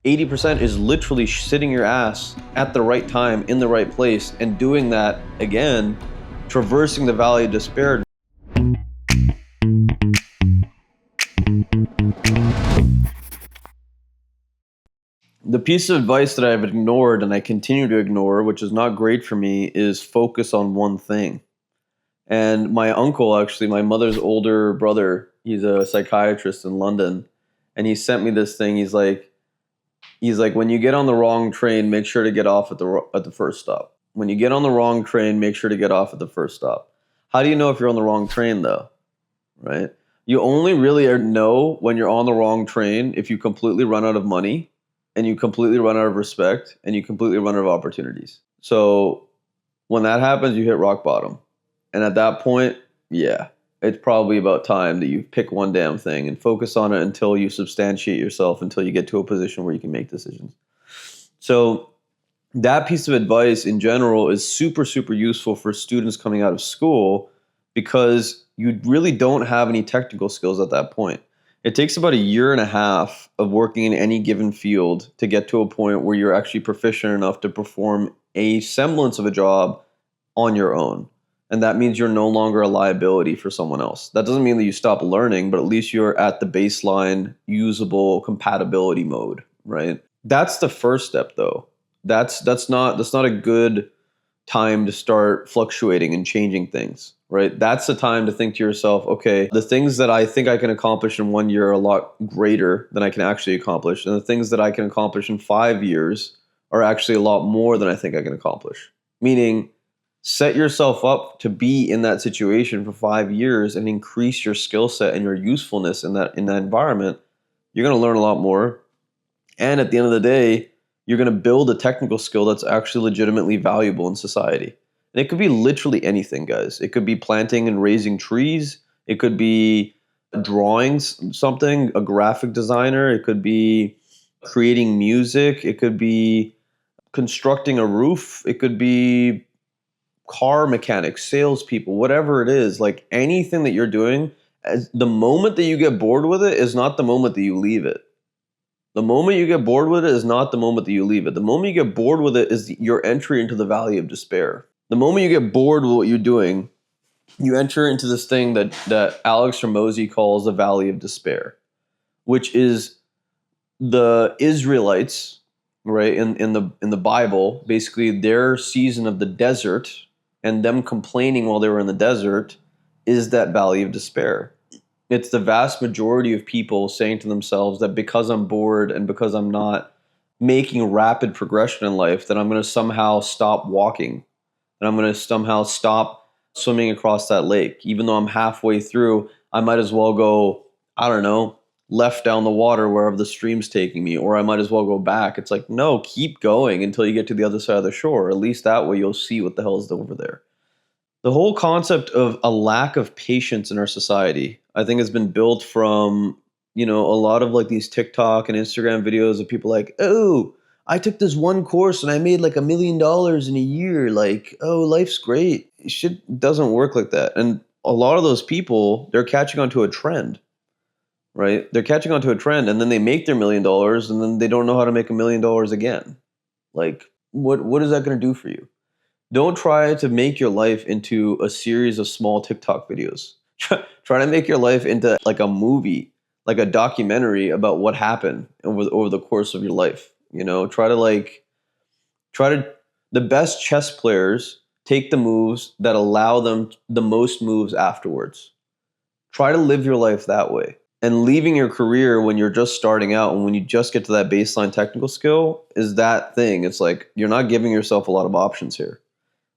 80% is literally sitting your ass at the right time in the right place and doing that again, traversing the valley of despair. The piece of advice that I've ignored and I continue to ignore, which is not great for me, is focus on one thing. And my uncle, actually, my mother's older brother, he's a psychiatrist in London, and he sent me this thing. He's like, when you get on the wrong train, make sure to get off at the first stop. When you get on the wrong train, make sure to get off at the first stop. How do you know if you're on the wrong train, though? Right? You only really know when you're on the wrong train if you completely run out of money, and you completely run out of respect, and you completely run out of opportunities. So when that happens, you hit rock bottom. And at that point, yeah, it's probably about time that you pick one damn thing and focus on it until you substantiate yourself, until you get to a position where you can make decisions. So that piece of advice in general is super, super useful for students coming out of school because you really don't have any technical skills at that point. It takes about a year and a half of working in any given field to get to a point where you're actually proficient enough to perform a semblance of a job on your own. And that means you're no longer a liability for someone else. That doesn't mean that you stop learning, but at least you're at the baseline usable compatibility mode, right? That's the first step, though. That's not a good time to start fluctuating and changing things, right? That's the time to think to yourself, okay, the things that I think I can accomplish in 1 year are a lot greater than I can actually accomplish. And the things that I can accomplish in 5 years are actually a lot more than I think I can accomplish. Meaning, set yourself up to be in that situation for 5 years and increase your skill set and your usefulness in that environment. You're going to learn a lot more. And at the end of the day, you're going to build a technical skill that's actually legitimately valuable in society. And it could be literally anything, guys. It could be planting and raising trees. It could be drawing something, a graphic designer. It could be creating music. It could be constructing a roof. It could be car mechanics, salespeople, whatever it is, like anything that you're doing, as the moment that you get bored with it is not the moment that you leave it. The moment you get bored with it is not the moment that you leave it. The moment you get bored with it is your entry into the valley of despair. The moment you get bored with what you're doing, you enter into this thing that Alex Hormozi calls the valley of despair, which is the Israelites, right, in the Bible, basically their season of the desert and them complaining while they were in the desert is that valley of despair. It's the vast majority of people saying to themselves that because I'm bored and because I'm not making rapid progression in life, that I'm going to somehow stop walking, and I'm going to somehow stop swimming across that lake. Even though I'm halfway through, I might as well go, I don't know, left down the water wherever the stream's taking me, or I might as well go back. It's like, no, keep going until you get to the other side of the shore. At least that way you'll see what the hell is over there. The whole concept of a lack of patience in our society, I think, has been built from, a lot of like these TikTok and Instagram videos of people like, oh, I took this one course and I made like $1 million in a year. Like, oh, life's great. Shit doesn't work like that. And a lot of those people, they're catching on to a trend, right? They're catching on to a trend, and then they make their $1 million, and then they don't know how to make $1 million again. Like, what is that going to do for you? Don't try to make your life into a series of small TikTok videos. Try to make your life into like a movie, like a documentary about what happened over the course of your life. The best chess players take the moves that allow them the most moves afterwards. Try to live your life that way. And leaving your career when you're just starting out and when you just get to that baseline technical skill is that thing. It's like you're not giving yourself a lot of options here.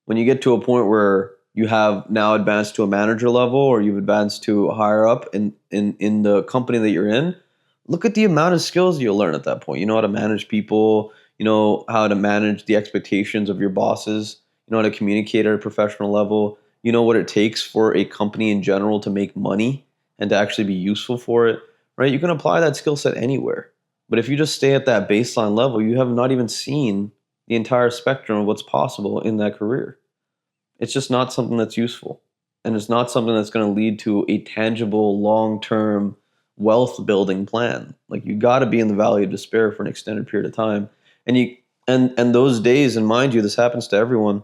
When you get to a point where you have now advanced to a manager level, or you've advanced to higher up in the company that you're in, look at the amount of skills you'll learn at that point. You know how to manage people, you know how to manage the expectations of your bosses, you know how to communicate at a professional level, you know what it takes for a company in general to make money and to actually be useful for it, right? You can apply that skill set anywhere. But if you just stay at that baseline level, you have not even seen the entire spectrum of what's possible in that career. It's just not something that's useful. And it's not something that's going to lead to a tangible, long-term wealth building plan. Like you got to be in the valley of despair for an extended period of time. And and those days, and mind you, this happens to everyone.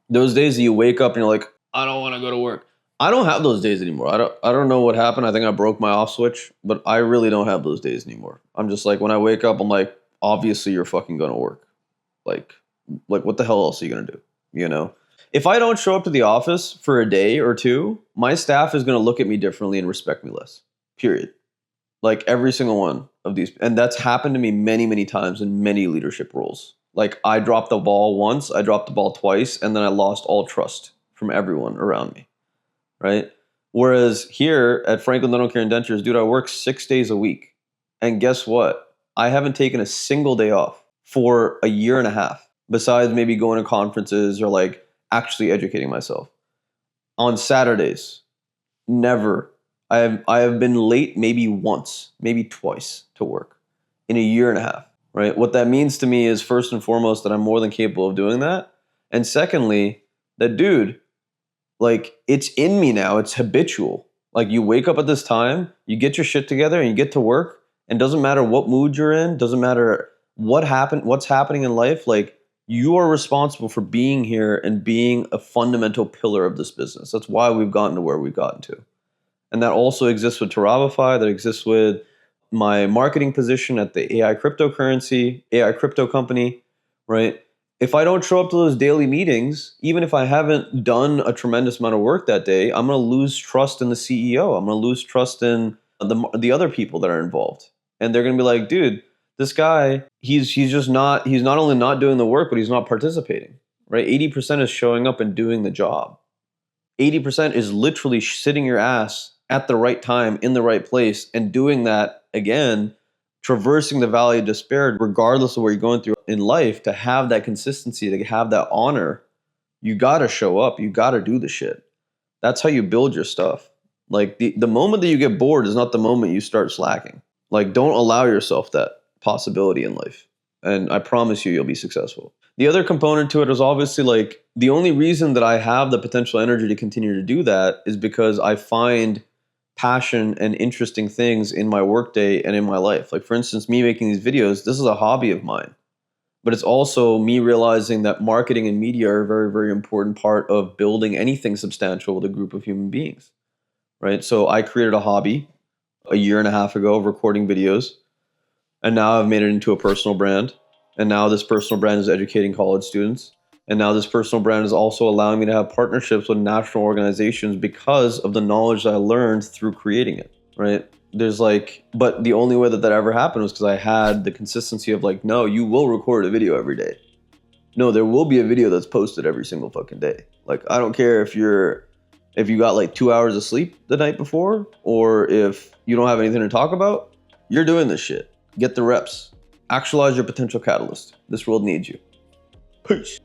Those days that you wake up and you're like, I don't want to go to work. I don't have those days anymore. I don't know what happened. I think I broke my off switch, but I really don't have those days anymore. I'm just like, when I wake up, I'm like, obviously you're fucking going to work. Like what the hell else are you going to do? You know? If I don't show up to the office for a day or two, my staff is going to look at me differently and respect me less. Period. Like every single one of these. And that's happened to me many, many times in many leadership roles. Like I dropped the ball once, I dropped the ball twice, and then I lost all trust from everyone around me. Right? Whereas here at Franklin Dental Care and Dentures, dude, I work 6 days a week. And guess what? I haven't taken a single day off for a year and a half, besides maybe going to conferences or like actually educating myself. On Saturdays, never. I have been late maybe once, maybe twice to work in a year and a half, right? What that means to me is first and foremost that I'm more than capable of doing that. And secondly, that dude, like it's in me now, it's habitual. Like you wake up at this time, you get your shit together and you get to work, and doesn't matter what mood you're in, doesn't matter what's happening in life, like you are responsible for being here and being a fundamental pillar of this business. That's why we've gotten to where we've gotten to. And that also exists with Turabify, that exists with my marketing position at the AI crypto company, right? If I don't show up to those daily meetings, even if I haven't done a tremendous amount of work that day, I'm going to lose trust in the CEO. I'm going to lose trust in the other people that are involved. And they're going to be like, dude, this guy, he's not only not doing the work, but he's not participating, right? 80% is showing up and doing the job. 80% is literally sitting your ass at the right time, in the right place, and doing that again, traversing the valley of despair, regardless of what you're going through in life. To have that consistency, to have that honor, you got to show up. You got to do the shit. That's how you build your stuff. Like the moment that you get bored is not the moment you start slacking. Like don't allow yourself that possibility in life. And I promise you'll be successful. The other component to it is obviously like the only reason that I have the potential energy to continue to do that is because I find passion and interesting things in my workday and in my life. Like for instance, me making these videos, this is a hobby of mine. But it's also me realizing that marketing and media are a very, very important part of building anything substantial with a group of human beings, right? So I created a hobby a year and a half ago of recording videos, and now I've made it into a personal brand. And now this personal brand is educating college students. And now this personal brand is also allowing me to have partnerships with national organizations because of the knowledge that I learned through creating it, right? But the only way that ever happened was because I had the consistency of like, no, you will record a video every day. No, there will be a video that's posted every single fucking day. Like, I don't care if you got like 2 hours of sleep the night before, or if you don't have anything to talk about, you're doing this shit. Get the reps. Actualize your potential catalyst. This world needs you. Peace.